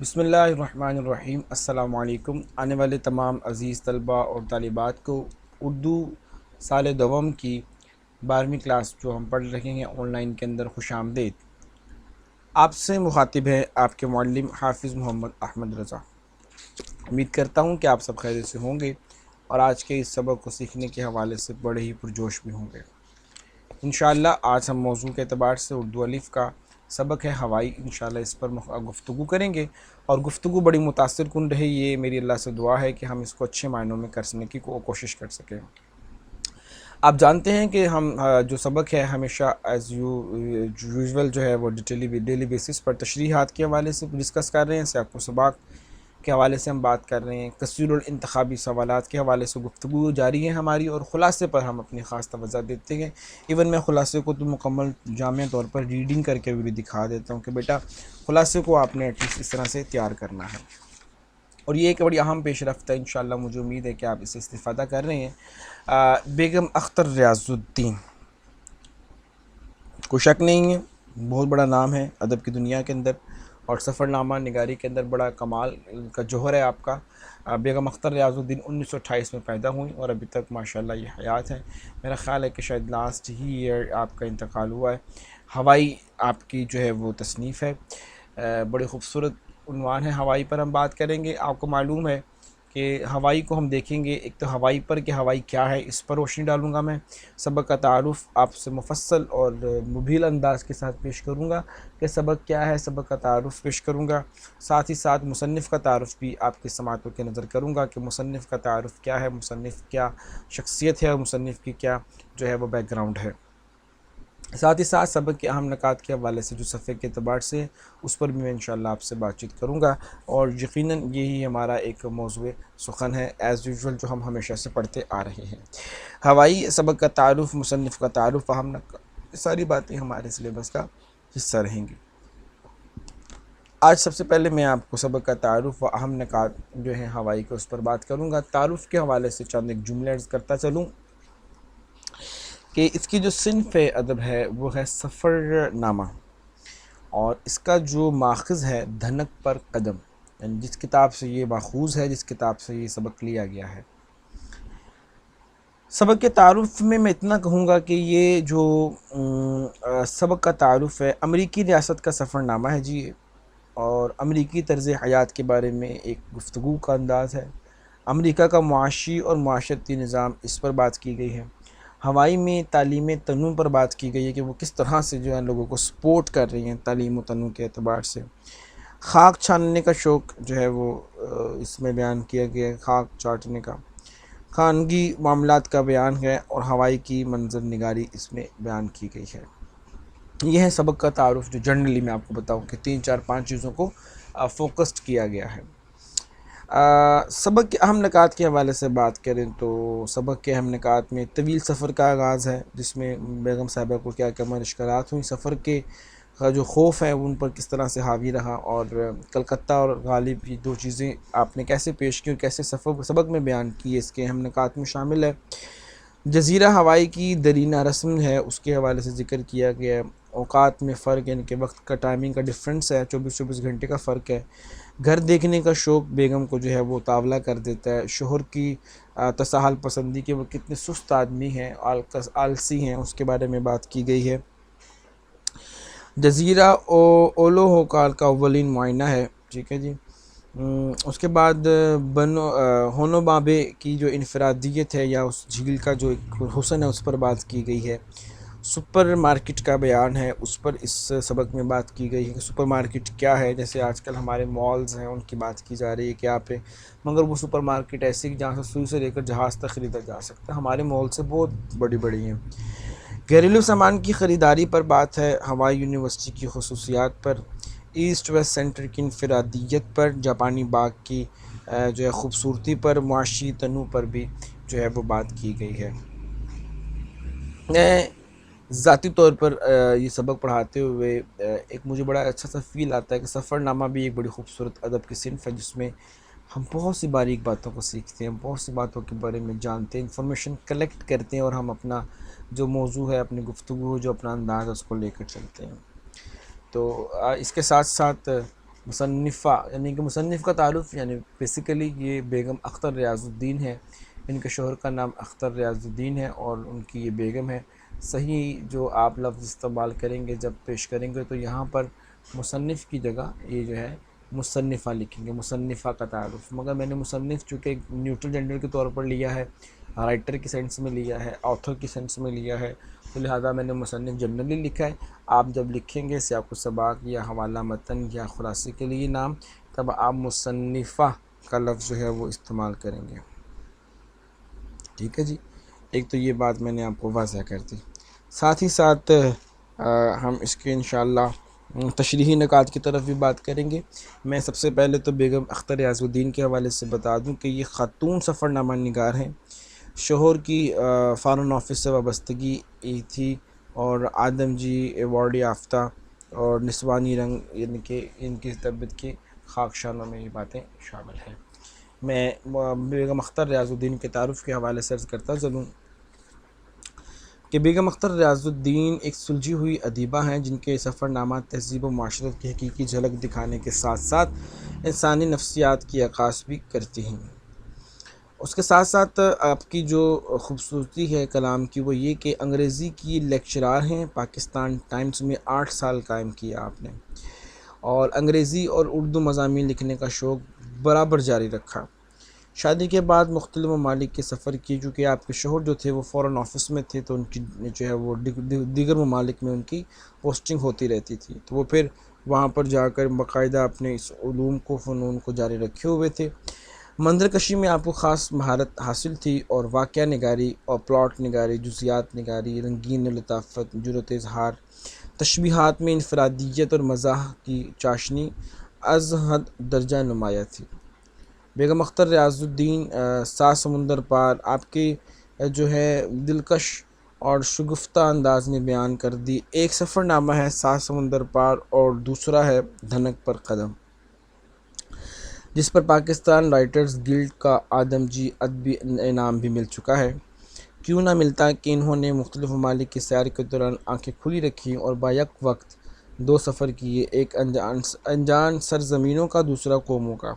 بسم اللہ الرحمن الرحیم۔ السلام علیکم۔ آنے والے تمام عزیز طلباء اور طالبات کو اردو سال دوم کی 12ویں کلاس جو ہم پڑھ رہے ہیں آن لائن کے اندر خوش آمدید۔ آپ سے مخاطب ہے آپ کے معلم حافظ محمد احمد رضا۔ امید کرتا ہوں کہ آپ سب خیریت سے ہوں گے اور آج کے اس سبق کو سیکھنے کے حوالے سے بڑے ہی پرجوش بھی ہوں گے۔ انشاءاللہ آج ہم موضوع کے اعتبار سے اردو الف کا سبق ہے ہوائی، انشاءاللہ اس پر گفتگو کریں گے اور گفتگو بڑی متاثر کن رہے، یہ میری اللہ سے دعا ہے کہ ہم اس کو اچھے معنوں میں کرنے کی کوشش کر سکیں۔ آپ جانتے ہیں کہ ہم جو سبق ہے ہمیشہ ایز یوزول جو ہے وہ ڈیلی بیسس پر تشریحات کے حوالے سے ڈسکس کر رہے ہیں، سیاق و سباق کے حوالے سے ہم بات کر رہے ہیں، کثیر الانتخابی سوالات کے حوالے سے گفتگو جاری ہے ہماری، اور خلاصے پر ہم اپنی خاص توجہ دیتے ہیں۔ ایون میں خلاصے کو تو مکمل جامع طور پر ریڈنگ کر کے بھی دکھا دیتا ہوں کہ بیٹا خلاصے کو آپ نے ایٹ لیسٹ اس طرح سے تیار کرنا ہے، اور یہ ایک بڑی اہم پیش رفت ہے۔ انشاءاللہ مجھے امید ہے کہ آپ اس سے استفادہ کر رہے ہیں۔ بیگم اختر ریاض الدین، کوئی شک نہیں ہے، بہت بڑا نام ہے ادب کی دنیا کے اندر، اور سفر نامہ نگاری کے اندر بڑا کمال کا جوہر ہے آپ کا۔ بیگم اختر ریاض الدین 1928 میں پیدا ہوئی اور ابھی تک ماشاءاللہ یہ حیات ہے۔ میرا خیال ہے کہ شاید لاسٹ ہی ایئر آپ کا انتقال ہوا ہے۔ ہوائی آپ کی جو ہے وہ تصنیف ہے، بڑی خوبصورت عنوان ہے۔ ہوائی پر ہم بات کریں گے۔ آپ کو معلوم ہے کہ ہوائی کو ہم دیکھیں گے، ایک تو ہوائی پر کہ ہوائی کیا ہے اس پر روشنی ڈالوں گا میں، سبق کا تعارف آپ سے مفصل اور مبین انداز کے ساتھ پیش کروں گا کہ سبق کیا ہے، سبق کا تعارف پیش کروں گا، ساتھ ہی ساتھ مصنف کا تعارف بھی آپ کی سماعتوں کے نظر کروں گا کہ مصنف کا تعارف کیا ہے، مصنف کیا شخصیت ہے اور مصنف کی کیا جو ہے وہ بیک گراؤنڈ ہے۔ ساتھ ہی ساتھ سبق کے اہم نکات کے حوالے سے جو صفحے کے اعتبار سے اس پر بھی میں انشاءاللہ آپ سے بات چیت کروں گا، اور یقیناً یہی ہمارا ایک موضوع سخن ہے ایز یوزول جو ہم ہمیشہ سے پڑھتے آ رہے ہیں۔ ہوائی، سبق کا تعارف، مصنف کا تعارف، اہم نکات، یہ ساری باتیں ہمارے سلیبس کا حصہ رہیں گی۔ آج سب سے پہلے میں آپ کو سبق کا تعارف و اہم نکات جو ہیں ہوائی کے اس پر بات کروں گا۔ تعارف کے حوالے سے چند ایک جملے عرض کرتا چلوں کہ اس کی جو صنف ادب ہے وہ ہے سفر نامہ، اور اس کا جو ماخذ ہے دھنک پر قدم، یعنی جس کتاب سے یہ ماخوذ ہے، جس کتاب سے یہ سبق لیا گیا ہے۔ سبق کے تعارف میں اتنا کہوں گا کہ یہ جو سبق کا تعارف ہے امریکی ریاست کا سفر نامہ ہے جی، اور امریکی طرز حیات کے بارے میں ایک گفتگو کا انداز ہے۔ امریکہ کا معاشی اور معاشرتی نظام، اس پر بات کی گئی ہے۔ ہوائی میں تعلیم تنوع پر بات کی گئی ہے کہ وہ کس طرح سے جو ہے لوگوں کو سپورٹ کر رہی ہیں تعلیم و تنوع کے اعتبار سے۔ خاک چھاننے کا شوق جو ہے وہ اس میں بیان کیا گیا ہے، خاک چاٹنے کا، خانگی معاملات کا بیان ہے، اور ہوائی کی منظر نگاری اس میں بیان کی گئی ہے۔ یہ ہے سبق کا تعارف جو جنرلی میں آپ کو بتاؤں کہ 3 4 5 چیزوں کو فوکسڈ کیا گیا ہے۔ سبق کے اہم نکات کے حوالے سے بات کریں تو سبق کے اہم نکات میں طویل سفر کا آغاز ہے، جس میں بیگم صاحبہ کو کیا کیا مشکلات ہوئیں، سفر کے جو خوف ہے ان پر کس طرح سے حاوی رہا، اور کلکتہ اور غالب یہ دو چیزیں آپ نے کیسے پیش کی اور کیسے سبق میں بیان کی، اس کے اہم نکات میں شامل ہے۔ جزیرہ ہوائی کی درینہ رسم ہے، اس کے حوالے سے ذکر کیا گیا ہے۔ اوقات میں فرق، یعنی کہ وقت کا ٹائمنگ کا ڈفرینس ہے، 24 گھنٹے کا فرق ہے۔ گھر دیکھنے کا شوق بیگم کو جو ہے وہ تاولہ کر دیتا ہے۔ شوہر کی تساہل پسندی کہ وہ کتنے سست آدمی ہیں، آلسی ہیں، اس کے بارے میں بات کی گئی ہے۔ جزیرہ اولو ہوکال کا اولین معائنہ ہے، ٹھیک ہے جی۔ اس کے بعد ہونو بابے کی جو انفرادیت ہے یا اس جھیل کا جو ایک حسن ہے اس پر بات کی گئی ہے۔ سپر مارکیٹ کا بیان ہے، اس پر اس سبق میں بات کی گئی ہے کہ سپر مارکیٹ کیا ہے۔ جیسے آج کل ہمارے مالز ہیں ان کی بات کی جا رہی ہے کہ آپ مگر وہ سپر مارکیٹ ایسی کہ جہاں سے سوئی سے لے کر جہاز تک خریدا جا سکتا ہے، ہمارے مال سے بہت بڑی بڑی ہیں۔ گھریلو سامان کی خریداری پر بات ہے، ہوائی یونیورسٹی کی خصوصیات پر، ایسٹ ویسٹ سینٹر کی انفرادیت پر، جاپانی باغ کی جو ہے خوبصورتی پر، معاشی تنوع پر بھی جو ہے وہ بات کی گئی ہے۔ میں ذاتی طور پر یہ سبق پڑھاتے ہوئے ایک مجھے بڑا اچھا سا فیل آتا ہے کہ سفر نامہ بھی ایک بڑی خوبصورت ادب کی صنف ہے، جس میں ہم بہت سی باریک باتوں کو سیکھتے ہیں، بہت سی باتوں کے بارے میں جانتے ہیں، انفارمیشن کلیکٹ کرتے ہیں، اور ہم اپنا جو موضوع ہے، اپنی گفتگو جو اپنا انداز ہے اس کو لے کر چلتے ہیں۔ تو اس کے ساتھ ساتھ مصنفہ یعنی کہ مصنف کا تعارف یعنی بیسیکلی یہ بیگم اختر ریاض الدین ہے، ان کے شوہر کا نام اختر ریاض الدین ہے اور ان کی یہ بیگم ہے۔ صحیح جو آپ لفظ استعمال کریں گے جب پیش کریں گے تو یہاں پر مصنف کی جگہ یہ جو ہے مصنفہ لکھیں گے، مصنفہ کا تعارف، مگر میں نے مصنف چونکہ نیوٹرل جینڈر کے طور پر لیا ہے، رائٹر کی سینس میں لیا ہے، آتھر کی سینس میں لیا ہے، تو لہٰذا میں نے مصنف جنرلی لکھا ہے۔ آپ جب لکھیں گے سیاق و سباق یا حوالہ متن یا خلاصے کے لیے نام، تب آپ مصنفہ کا لفظ جو ہے وہ استعمال کریں گے، ٹھیک ہے جی۔ ایک تو یہ بات میں نے آپ کو واضح کر دی، ساتھ ہی ساتھ ہم اس کے انشاءاللہ تشریحی نکات کی طرف بھی بات کریں گے۔ میں سب سے پہلے تو بیگم اختر ریاض الدین کے حوالے سے بتا دوں کہ یہ خاتون سفر نامہ نگار ہیں، شوہر کی فارن آفس سے وابستگی تھی اور آدم جی ایوارڈ یافتہ اور نسوانی رنگ یعنی کہ ان کی طبیعت کی خاکشانوں میں یہ باتیں شامل ہیں۔ میں بیگم اختر ریاض الدین کے تعارف کے حوالے سے عرض کرتا چلوں کہ بیگم اختر ریاض الدین ایک سلجھی ہوئی ادیبہ ہیں جن کے سفر نامہ تہذیب و معاشرت کی حقیقی جھلک دکھانے کے ساتھ ساتھ انسانی نفسیات کی عکاس بھی کرتی ہیں۔ اس کے ساتھ ساتھ آپ کی جو خوبصورتی ہے کلام کی وہ یہ کہ انگریزی کی لیکچرار ہیں، پاکستان ٹائمز میں 8 سال قائم کیا آپ نے، اور انگریزی اور اردو مضامین لکھنے کا شوق برابر جاری رکھا۔ شادی کے بعد مختلف ممالک کے سفر کی، چونکہ آپ کے شوہر جو تھے وہ فورن آفس میں تھے تو ان کی جو ہے وہ دیگر ممالک میں ان کی پوسٹنگ ہوتی رہتی تھی، تو وہ پھر وہاں پر جا کر باقاعدہ اپنے اس علوم کو فنون کو جاری رکھے ہوئے تھے۔ منظر کشی میں آپ کو خاص مہارت حاصل تھی اور واقعہ نگاری اور پلاٹ نگاری، جزیات نگاری، رنگین لطافت، جرأت اظہار، تشبیہات میں انفرادیت اور مزاح کی چاشنی از حد درجہ نمایاں تھی۔ بیگم اختر ریاض الدین 7 سمندر پار آپ کے جو ہے دلکش اور شگفتہ انداز میں بیان کر دی۔ ایک سفر نامہ ہے 7 سمندر پار اور دوسرا ہے دھنک پر قدم، جس پر پاکستان رائٹرز گلڈ کا آدم جی ادبی انعام بھی مل چکا ہے۔ کیوں نہ ملتا کہ انہوں نے مختلف ممالک کی سیر کے دوران آنکھیں کھلی رکھیں اور بیک وقت 2 سفر کیے، ایک انجان سرزمینوں کا، دوسرا قوموں کا،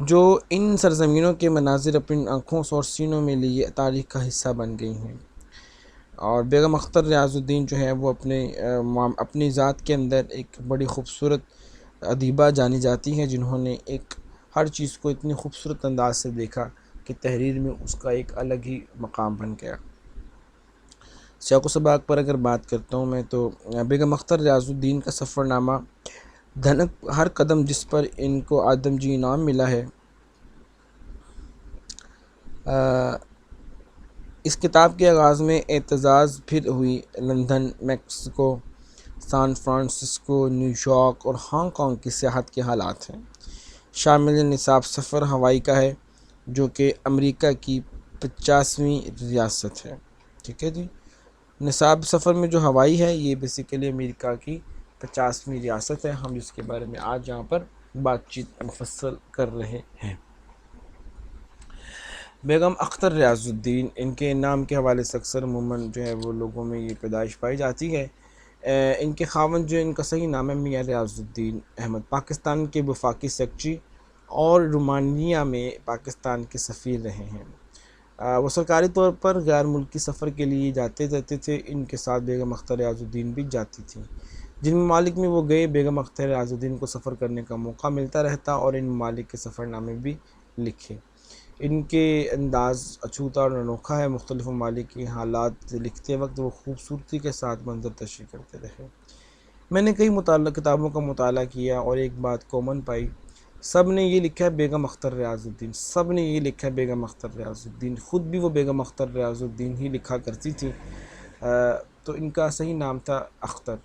جو ان سرزمینوں کے مناظر اپنی آنکھوں اور سینوں میں لیے تاریخ کا حصہ بن گئی ہیں۔ اور بیگم اختر ریاض الدین جو ہے وہ اپنی ذات کے اندر ایک بڑی خوبصورت ادیبہ جانی جاتی ہیں، جنہوں نے ایک ہر چیز کو اتنی خوبصورت انداز سے دیکھا کہ تحریر میں اس کا ایک الگ ہی مقام بن گیا۔ سیاق و سباق پر اگر بات کرتا ہوں میں تو بیگم اختر ریاض الدین کا سفر نامہ دھنک ہر قدم، جس پر ان کو آدم جی انعام ملا ہے، اس کتاب کے آغاز میں اعتزاز پھر ہوئی London, Mexico, San Francisco, new York اور ہانگ کانگ کی سیاحت کے حالات ہیں۔ شامل نصاب سفر ہوائی کا ہے، جو کہ امریکہ کی 50ویں ریاست ہے، ٹھیک ہے جی۔ نصاب سفر میں جو ہوائی ہے یہ بیسیکلی امریکہ کی 50ویں ریاست ہے، ہم جس کے بارے میں آج یہاں پر بات چیت مفصل کر رہے ہیں۔ بیگم اختر ریاض الدین، ان کے نام کے حوالے سے اکثر عموماً جو ہے وہ لوگوں میں یہ پیدائش پائی جاتی ہے۔ ان کے خاوند جو ان کا صحیح نام ہے میاں ریاض الدین احمد، پاکستان کے وفاقی سیکرٹری اور رومانیہ میں پاکستان کے سفیر رہے ہیں۔ وہ سرکاری طور پر غیر ملکی سفر کے لیے جاتے رہتے تھے، ان کے ساتھ بیگم اختر ریاض الدین بھی جاتی تھیں۔ جن ممالک میں وہ گئے بیگم اختر ریاض الدین کو سفر کرنے کا موقع ملتا رہتا اور ان ممالک کے سفر نامے بھی لکھے۔ ان کے انداز اچھوتا اور انوکھا ہے، مختلف ممالک کے حالات لکھتے وقت وہ خوبصورتی کے ساتھ منظر تشریح کرتے رہے۔ میں نے کئی کتابوں کا مطالعہ کیا اور ایک بات کامن پائی، سب نے یہ لکھا ہے بیگم اختر ریاض الدین، سب نے یہ لکھا ہے بیگم اختر ریاض الدین، خود بھی وہ بیگم اختر ریاض الدین ہی لکھا کرتی تھی۔ تو ان کا صحیح نام تھا اختر،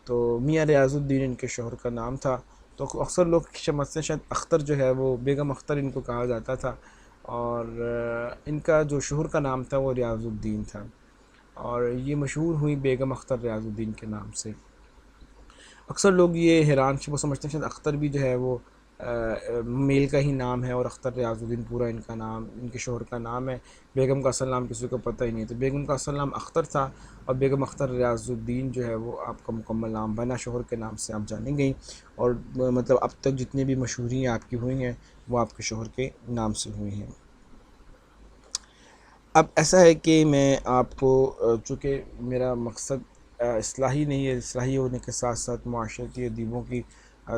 تو میاں ریاض الدین ان کے شوہر کا نام تھا، تو اکثر لوگ سمجھتے ہیں شاید اختر جو ہے وہ بیگم اختر ان کو کہا جاتا تھا، اور ان کا جو شوہر کا نام تھا وہ ریاض الدین تھا، اور یہ مشہور ہوئی بیگم اختر ریاض الدین کے نام سے۔ اکثر لوگ یہ حیران وہ سمجھتے ہیں شاید اختر بھی جو ہے وہ میل کا ہی نام ہے، اور اختر ریاض الدین پورا ان کا نام، ان کے شوہر کا نام ہے۔ بیگم کا اصل نام کسی کو پتہ ہی نہیں، تو بیگم کا اصل نام اختر تھا، اور بیگم اختر ریاض الدین جو ہے وہ آپ کا مکمل نام بنا، شوہر کے نام سے آپ جانی گئیں، اور مطلب اب تک جتنی بھی مشہوریاں آپ کی ہوئی ہیں وہ آپ کے شوہر کے نام سے ہوئی ہیں۔ اب ایسا ہے کہ میں آپ کو چونکہ میرا مقصد اصلاحی نہیں ہے، اصلاحی ہونے کے ساتھ ساتھ معاشرتی ادیبوں کی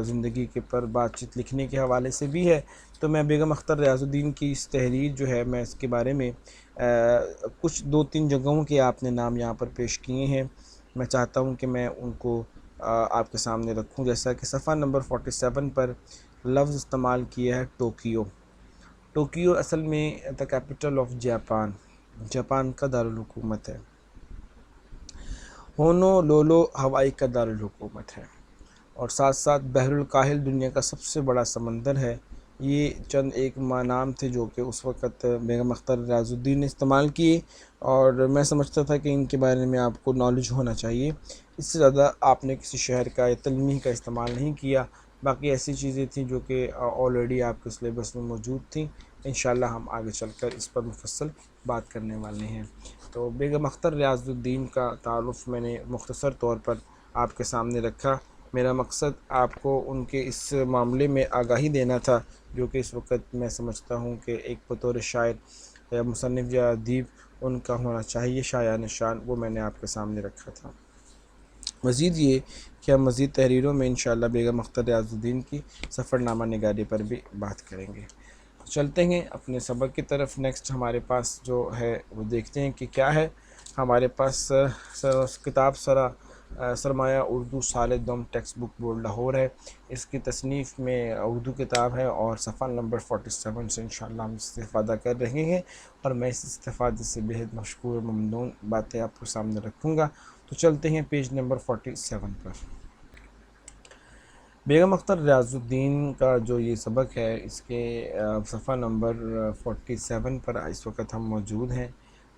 زندگی کے پر بات چیت لکھنے کے حوالے سے بھی ہے، تو میں بیگم اختر ریاض الدین کی اس تحریر جو ہے میں اس کے بارے میں کچھ 2-3 جگہوں کے آپ نے نام یہاں پر پیش کیے ہیں، میں چاہتا ہوں کہ میں ان کو آپ کے سامنے رکھوں، جیسا کہ صفحہ نمبر 47 پر لفظ استعمال کیا ہے ٹوکیو۔ ٹوکیو اصل میں the capital of Japan, Japan کا دارالحکومت ہے۔ ہونولولو ہوائی کا دارالحکومت ہے، اور ساتھ ساتھ بحر الکاہل دنیا کا سب سے بڑا سمندر ہے۔ یہ چند ایک نام تھے جو کہ اس وقت بیگم اختر ریاض الدین نے استعمال کیے، اور میں سمجھتا تھا کہ ان کے بارے میں آپ کو نالج ہونا چاہیے، اس سے زیادہ آپ نے کسی شہر کا یا تلمیح کا استعمال نہیں کیا۔ باقی ایسی چیزیں تھیں جو کہ آلریڈی آپ کے سلیبس میں موجود تھیں، انشاءاللہ ہم آگے چل کر اس پر مفصل بات کرنے والے ہیں۔ تو بیگم اختر ریاض الدین کا تعارف میں نے مختصر طور پر آپ کے سامنے رکھا۔ میرا مقصد آپ کو ان کے اس معاملے میں آگاہی دینا تھا، جو کہ اس وقت میں سمجھتا ہوں کہ ایک بطور شاعر یا مصنف یا ادیب ان کا ہونا چاہیے شایان شان، وہ میں نے آپ کے سامنے رکھا تھا۔ مزید یہ کہ ہم مزید تحریروں میں انشاءاللہ بیگم اختر ریاض الدین کی سفر نامہ نگاری پر بھی بات کریں گے۔ چلتے ہیں اپنے سبق کی طرف۔ نیکسٹ ہمارے پاس جو ہے وہ دیکھتے ہیں کہ کیا ہے ہمارے پاس۔ کتاب سرمایہ اردو سال دوم ٹیکسٹ بک بورڈ لاہور ہے، اس کی تصنیف میں اردو کتاب ہے، اور صفحہ نمبر 47 سے انشاءاللہ ہم استفادہ کر رہے ہیں، اور میں اس استفادے سے بہت مشکور و ممنون باتیں آپ کے سامنے رکھوں گا۔ تو چلتے ہیں پیج نمبر 47 پر۔ بیگم اختر ریاض الدین کا جو یہ سبق ہے، اس کے صفحہ نمبر 47 پر اس وقت ہم موجود ہیں،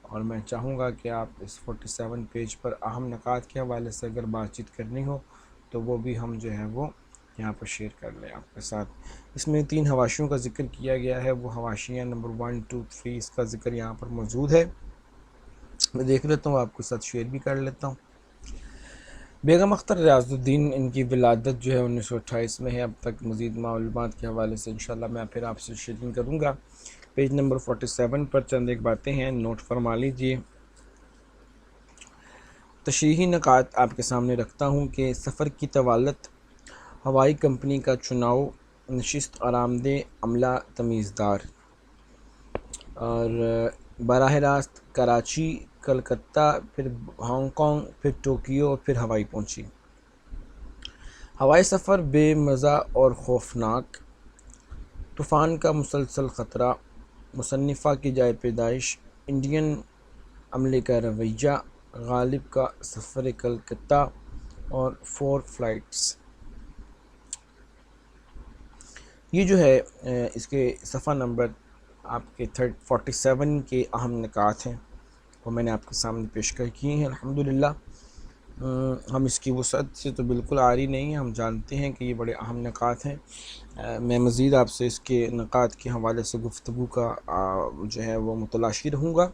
اور میں چاہوں گا کہ آپ اس 47 پیج پر اہم نکات کے حوالے سے اگر بات چیت کرنی ہو تو وہ بھی ہم جو ہے وہ یہاں پر شیئر کر لیں آپ کے ساتھ۔ اس میں 3 حواشیوں کا ذکر کیا گیا ہے، وہ حواشیاں نمبر 1 2 3 اس کا ذکر یہاں پر موجود ہے، میں دیکھ لیتا ہوں، آپ کے ساتھ شیئر بھی کر لیتا ہوں۔ بیگم اختر ریاض الدین، ان کی ولادت جو ہے 1928 میں ہے۔ اب تک مزید معلومات کے حوالے سے انشاءاللہ میں پھر آپ سے شیئرنگ کروں گا۔ پیج نمبر 47 پر چند ایک باتیں ہیں، نوٹ فرما لیجئے۔ تشریحی نکات آپ کے سامنے رکھتا ہوں کہ سفر کی طوالت، ہوائی کمپنی کا چناؤ، نشست آرام دہ، عملہ تمیزدار، اور براہ راست کراچی، کلکتہ، پھر ہانگ کانگ، پھر ٹوکیو، اور پھر ہوائی پہنچی۔ ہوائی سفر بے مزہ اور خوفناک، طوفان کا مسلسل خطرہ، مصنفہ کی جائے پیدائش، انڈین عملے کا رویہ، غالب کا سفر کلکتہ، اور 4 فلائٹس۔ یہ جو ہے اس کے صفحہ نمبر آپ کے 47 کے اہم نکات ہیں، وہ میں نے آپ کے سامنے پیش کر کیے ہیں۔ الحمدللہ ہم اس کی وسعت سے تو بالکل عاری نہیں ہیں، ہم جانتے ہیں کہ یہ بڑے اہم نکات ہیں۔ میں مزید آپ سے اس کے نکات کے حوالے سے گفتگو کا جو ہے وہ متلاشی رہوں گا۔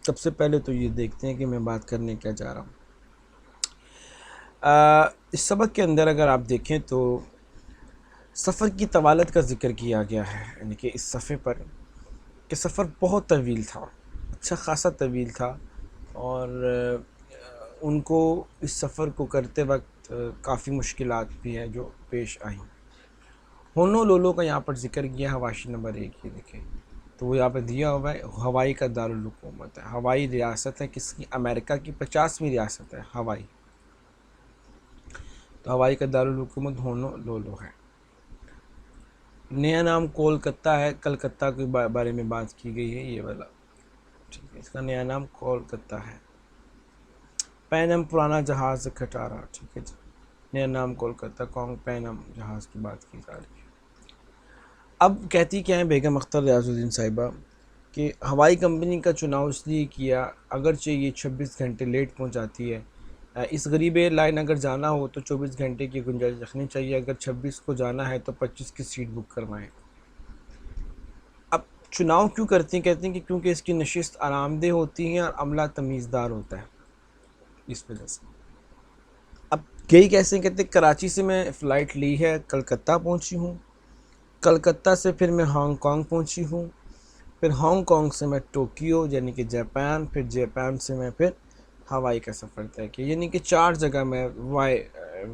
سب سے پہلے تو یہ دیکھتے ہیں کہ میں بات کرنے کیا جا رہا ہوں۔ اس سبق کے اندر اگر آپ دیکھیں تو سفر کی طوالت کا ذکر کیا گیا ہے، یعنی کہ اس صفحے پر کہ سفر بہت طویل تھا، اچھا خاصا طویل تھا، اور ان کو اس سفر کو کرتے وقت کافی مشکلات بھی ہیں جو پیش آئیں۔ ہونولولو کا یہاں پر ذکر کیا، حواشی نمبر 1 یہ دیکھیں، تو وہ یہاں پہ دیا ہوا ہے، ہوائی کا دارالحکومت ہے، ہوائی ریاست ہے کس کی؟ امریکہ کی 50ویں ریاست ہے ہوائی، تو ہوائی کا دارالحکومت ہونولولو ہے۔ نیا نام کولکتہ ہے، کلکتہ کے بارے میں بات کی گئی ہے، یہ والا ٹھیک ہے، اس کا نیا نام کولکتہ ہے۔ پینم پرانا جہاز کھٹارا، ٹھیک ہے جی، نیا نام کولکتہ، پینم جہاز کی بات کی جا رہی ہے۔ اب کہتی کیا ہے بیگم اختر ریاض الدین صاحبہ کہ ہوائی کمپنی کا چناؤ اس لیے کیا، اگرچہ یہ 26 گھنٹے لیٹ پہنچاتی ہے، اس غریب ایئر لائن اگر جانا ہو تو 24 گھنٹے کی گنجائش رکھنی چاہیے، اگر 26 کو جانا ہے تو 25 کی سیٹ بک کروائیں۔ اب چناؤ کیوں کرتے ہیں؟ کہتے ہیں کہ کیونکہ اس کی نشست آرام دہ ہوتی ہے اور عملہ تمیزدار ہوتا ہے، اس وجہ سے۔ اب گئی کیسے؟ کہتے ہیں کراچی سے میں فلائٹ لی ہے، کلکتہ پہنچی ہوں، کلکتہ سے پھر میں ہانگ کانگ پہنچی ہوں، پھر ہانگ کانگ سے میں ٹوکیو یعنی کہ جاپان، پھر جاپان سے میں پھر ہوائی کا سفر طے کیا، یعنی کہ 4 جگہ میں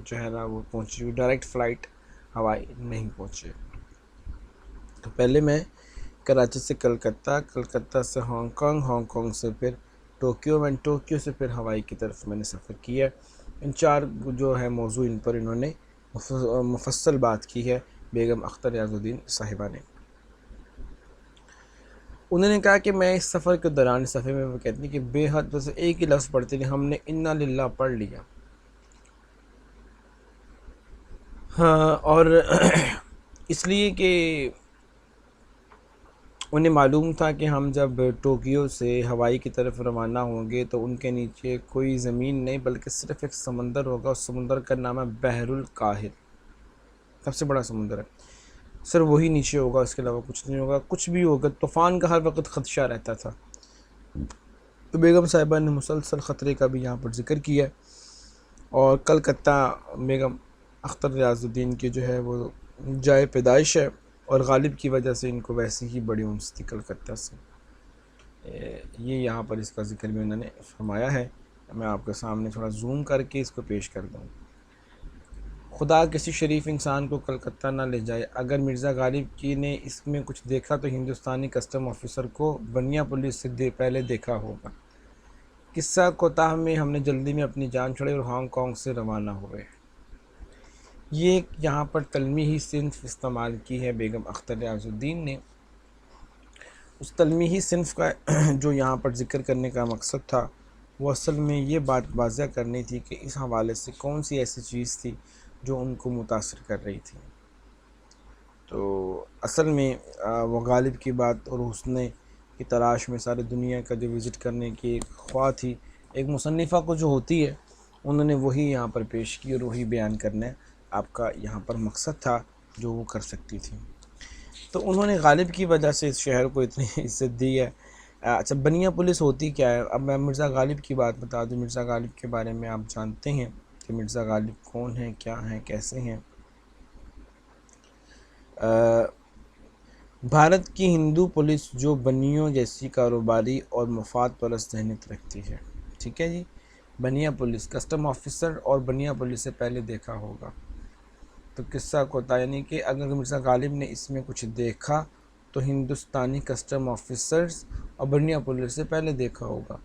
جو ہے نا وہ پہنچی ہوں، ڈائریکٹ فلائٹ ہوائی نہیں پہنچے۔ تو پہلے میں کراچی سے کلکتہ، کلکتہ سے ہانگ کانگ، ہانگ کانگ سے پھر ٹوکیو، میں ٹوکیو سے پھر ہوائی کی طرف میں نے سفر کیا۔ ان 4 جو ہے موضوع ان پر انہوں نے مفصل بات کی ہے بیگم اختر ریاض الدین صاحبہ نے۔ انہوں نے کہا کہ میں اس سفر کے دوران صفحے میں وہ کہتے ہیں کہ بے حد بس ایک ہی لفظ پڑھتے ہیں، ہم نے انا للہ پڑھ لیا۔ ہاں، اور اس لیے کہ انہیں معلوم تھا کہ ہم جب ٹوکیو سے ہوائی کی طرف روانہ ہوں گے تو ان کے نیچے کوئی زمین نہیں بلکہ صرف ایک سمندر ہوگا، اس سمندر کا نام ہے بحر الکاہل، سب سے بڑا سمندر ہے، صرف وہی نیچے ہوگا، اس کے علاوہ کچھ نہیں ہوگا، کچھ بھی ہوگا، طوفان کا ہر وقت خدشہ رہتا تھا۔ تو بیگم صاحبہ نے مسلسل خطرے کا بھی یہاں پر ذکر کیا ہے، اور کلکتہ بیگم اختر ریاض الدین کی جو ہے وہ جائے پیدائش ہے، اور غالب کی وجہ سے ان کو ویسی ہی بڑی انس تھی کلکتہ سے۔ یہ یہاں پر اس کا ذکر بھی انہوں نے فرمایا ہے، میں آپ کے سامنے تھوڑا زوم کر کے اس کو پیش کر دوں۔ خدا کسی شریف انسان کو کلکتہ نہ لے جائے، اگر مرزا غالب کی نے اس میں کچھ دیکھا تو ہندوستانی کسٹم آفیسر کو بنیا پولیس سے پہلے دیکھا ہوگا۔ قصہ کوتاہ میں ہم نے جلدی میں اپنی جان چھوڑی اور ہانگ کانگ سے روانہ ہوئے۔ یہ یہاں پر تلمیحی صنف استعمال کی ہے بیگم اختر ریاض الدین نے۔ اس تلمیحی صنف کا جو یہاں پر ذکر کرنے کا مقصد تھا وہ اصل میں یہ بات واضح کرنی تھی کہ اس حوالے سے کون سی ایسی چیز تھی جو ان کو متاثر کر رہی تھی۔ تو اصل میں وہ غالب کی بات اور حسن کی تلاش میں ساری دنیا کا جو وزٹ کرنے کی ایک خواہ تھی، ایک مصنفہ کو جو ہوتی ہے، انہوں نے وہی یہاں پر پیش کی اور وہی بیان کرنا آپ کا یہاں پر مقصد تھا جو وہ کر سکتی تھی۔ تو انہوں نے غالب کی وجہ سے اس شہر کو اتنی عزت دی ہے۔ اچھا، بنیا پولیس ہوتی کیا ہے؟ اب میں مرزا غالب کی بات بتا دوں۔ مرزا غالب کے بارے میں آپ جانتے ہیں کہ مرزا غالب کون ہیں، کیا ہیں، کیسے ہیں۔ بھارت کی ہندو پولیس جو بنیوں جیسی کاروباری اور مفاد پرست ذہنیت رکھتی ہے، ٹھیک ہے جی، بنیا پولیس، کسٹم آفیسر اور بنیا پولیس سے پہلے دیکھا ہوگا۔ تو قصہ کو یعنی کہ اگر مرزا غالب نے اس میں کچھ دیکھا تو ہندوستانی کسٹم آفیسرز اور بنیا پولیس سے پہلے دیکھا ہوگا۔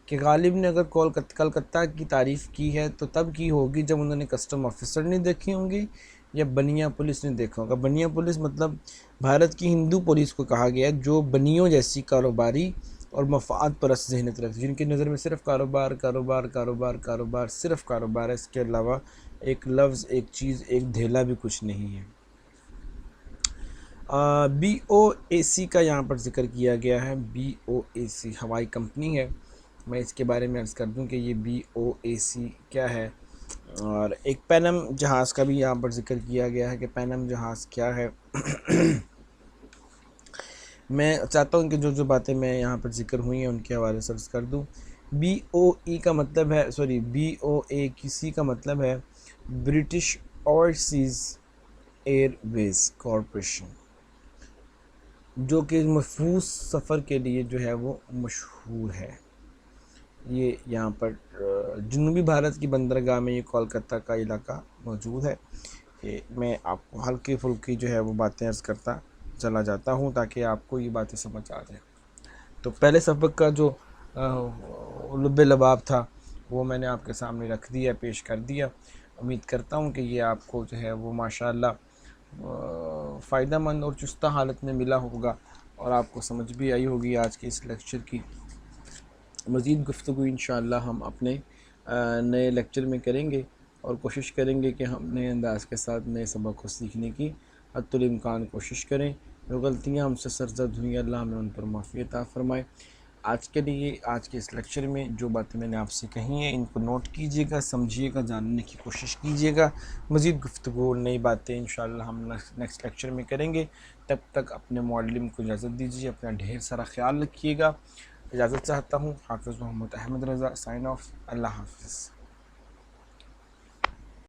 کہ غالب نے اگر کلکتہ کی تعریف کی ہے تو تب کی ہوگی جب انہوں نے کسٹم آفیسر نہیں دیکھی ہوں گی یا بنیا پولیس نے دیکھا ہوگا۔ بنیا پولیس مطلب بھارت کی ہندو پولیس کو کہا گیا ہے جو بنیوں جیسی کاروباری اور مفاد پرست ذہنیت رکھتی ہے، جن کی نظر میں صرف کاروبار کاروبار کاروبار کاروبار صرف کاروبار ہے، اس کے علاوہ ایک لفظ، ایک چیز، ایک دھیلا بھی کچھ نہیں ہے۔ بی او اے سی کا یہاں پر ذکر کیا گیا ہے۔ بی او اے سی ہوائی کمپنی ہے۔ میں اس کے بارے میں عرض کر دوں کہ یہ بی او اے سی کیا ہے، اور ایک پینم جہاز کا بھی یہاں پر ذکر کیا گیا ہے کہ پینم جہاز کیا ہے۔ میں چاہتا ہوں کہ جو باتیں میں یہاں پر ذکر ہوئی ہیں ان کے حوالے سے عرض کر دوں۔ بی او ای کا مطلب ہے، بی او اے کسی کا مطلب ہے برٹش اوورسیز ایئر ویز کارپوریشن، جو کہ محفوظ سفر کے لیے جو ہے وہ مشہور ہے۔ یہ یہاں پر جنوبی بھارت کی بندرگاہ میں یہ کولکتہ کا علاقہ موجود ہے۔ میں آپ کو ہلکی پھلکی جو ہے وہ باتیں عرض کرتا چلا جاتا ہوں تاکہ آپ کو یہ باتیں سمجھ آ جائیں۔ تو پہلے سبق کا جو لب لباب تھا وہ میں نے آپ کے سامنے رکھ دیا، پیش کر دیا۔ امید کرتا ہوں کہ یہ آپ کو جو ہے وہ ماشاءاللہ فائدہ مند اور چستہ حالت میں ملا ہوگا، اور آپ کو سمجھ بھی آئی ہوگی آج کے اس لیکچر کی۔ مزید گفتگو انشاءاللہ ہم اپنے نئے لیکچر میں کریں گے، اور کوشش کریں گے کہ ہم نئے انداز کے ساتھ نئے سبق کو سیکھنے کی حتی الامکان کوشش کریں۔ جو غلطیاں ہم سے سرزد ہوئیں اللہ ہمیں ان پر معافی عطا فرمائے۔ آج کے لیے آج کے اس لیکچر میں جو باتیں میں نے آپ سے کہی ہیں ان کو نوٹ کیجیے گا، سمجھیے گا، جاننے کی کوشش کیجیے گا۔ مزید گفتگو نئی باتیں انشاءاللہ ہم نیکسٹ لیکچر میں کریں گے۔ تب تک اپنے معلم کو اجازت دیجیے، اپنا ڈھیر سارا خیال رکھیے گا۔ اجازت چاہتا ہوں، حافظ محمد احمد رضا، سائن آف، اللہ حافظ۔